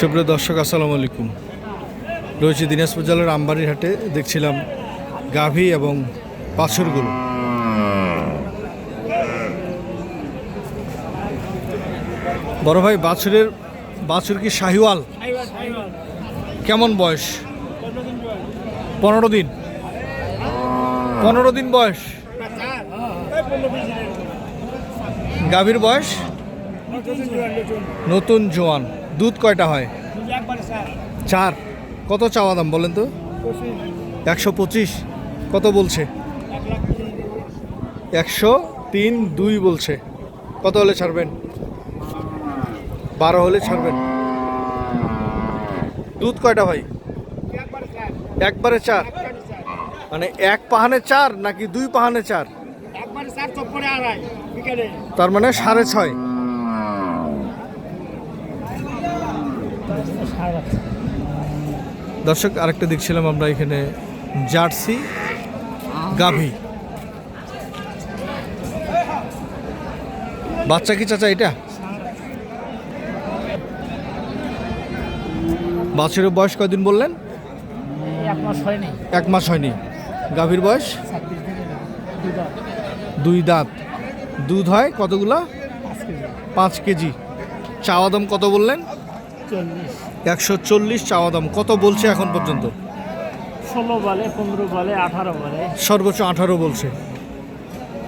সুপ্রিয় দর্শক আসসালামু আলাইকুম। রয়েছে দিনাজপুর জেলার আমবাড়ির হাটে। দেখছিলাম গাভী এবং বাছুরগুলো। বড় ভাই, বাছুর কি শাহিওয়াল? কেমন বয়স? 15 দিন। 15 দিন বয়স। গাভীর বয়স নতুন জোয়ান। দুধ কয়টা হয়? 4। কত চাওয়া দাম বলেন তো? 125। কত বলছে? 103.2 বলছে। কত হলে ছাড়বেন? 12 হলে ছাড়বেন। দুধ কয়টা ভাই? একবারে 4। মানে এক পাহানে 4 নাকি 2 পাহানে 4? তার মানে 6.5। দর্শক, আরেকটা দেখছিলাম আমরা এখানে জার্সি গাভী। বাচ্চা কি চাচা এটা? বাছুরের বয়স কয়দিন বললেন? 1 মাস হয়নি। গাভীর বয়স 2 দাঁত। দুধ হয় কতগুলা? 5 কেজি। চাওয়া দাম কত বললেন? 140 চাওয়া দাম। কত বলছে এখন পর্যন্ত? 16 বলে, 15 বলে, 18 বলে। সর্বোচ্চ 18 বলছে।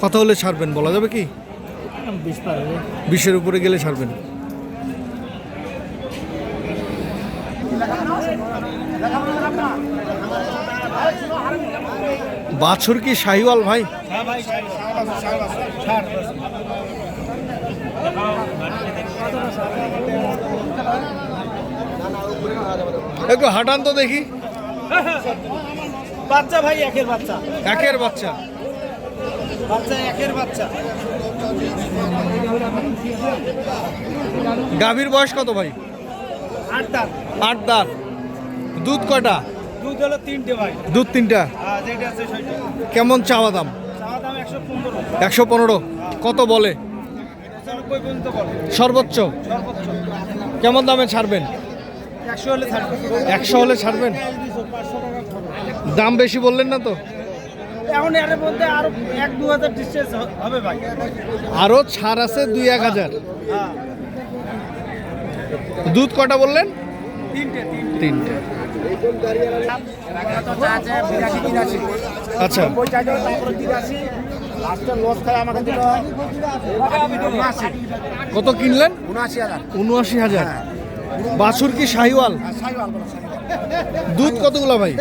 কত হলে ছাড়বেন বলা যাবে কি? 20 পারবে। 20-এর উপরে গেলে ছাড়বেন। বাছুর কি শাহিওয়াল ভাই? একটু হাঁটান তো দেখি। বাচ্চা ভাই, একের বাচ্চা। একের বাচ্চা। একের বাচ্চা। গাভীর বয়স কত ভাই? 8 দাঁত। 8 দাঁত। দুধ কয়টা? দুধ হলো 3টে ভাই। দুধ 3টা। যেটা আছে সেটা। কেমন চাওয়া দাম? চাওয়া দাম 115। 115। কত বলে? 95 পর্যন্ত বলে। সর্বোচ্চ? সর্বোচ্চ। কেমন দামে ছাড়বেন? 100 হলে ছাড়বে। 100 হলে ছাড়বেন। দাম বেশি বললেন না তো? এখন এর মধ্যে আরো 1-2 হাজার ডিসটেন্স হবে ভাই। আরো ছাড় আছে 2-1 হাজার। হ্যাঁ। দুধ কটা বললেন? 3টে। আচ্ছা। কত কিনলেন? 79,000। বাছুর কি শাহিওয়াল? দুধ কতগুলো ভাই?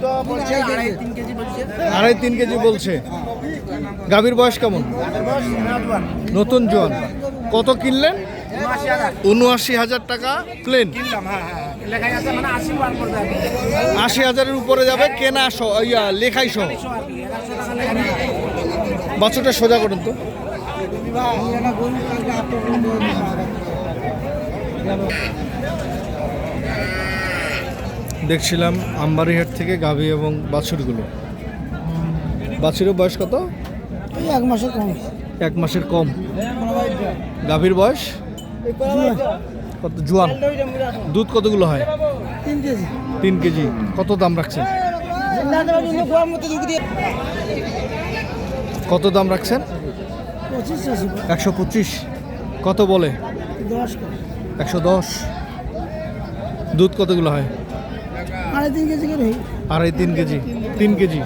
2.5-3 কেজি বলছে। গাভীর বয়স কেমন? নতুন জোয়ান। কত কিনলেন? 79,000 টাকা প্লেন। 80,000-এর উপরে যাবে কেনা লেখাই সহ। বাছুরটা সোজা করুন তো। দেখছিলাম আমবাড়িহাট থেকে গাভী এবং বাছুরগুলো। বাছুরের বয়স কত? 1 মাসের কম। 1 মাসের কম। গাভীর বয়স কত? জোয়ান। দুধ কতগুলো হয়? 3 কেজি। 3 কেজি। কত দাম রাখছেন? কত দাম রাখছেন? 125। কত বলে? 110। দুধ কতগুলো হয়? 2.5-3 কেজি করে। 2.5-3 কেজি। 3 কেজি।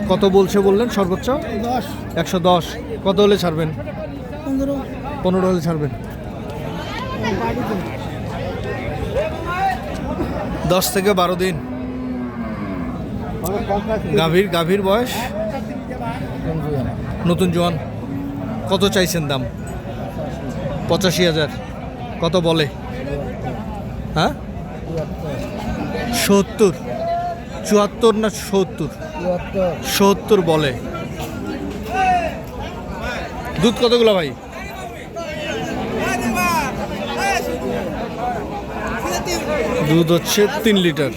কত বলছে বললেন সর্বোচ্চ? 110। কত হলে ছাড়বেন? 15 হলে ছাড়বেন। 10 থেকে 12 দিন। গাভীর বয়স নতুন জোয়ান। কত চাইছেন দাম? 85,000। কত বলে? হ্যাঁ, 70। 74 না 70? 70 বলে। দুধ কতগুলো ভাই? দুধ হচ্ছে 3 লিটার।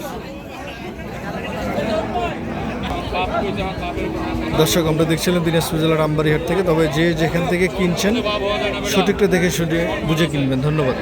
দর্শক, আমরা দেখছিলাম দিনাজপুর জেলার আমবাড়িহাট থেকে। তবে যে যেখান থেকে কিনছেন সঠিকটা দেখে বুঝে কিনবেন। ধন্যবাদ।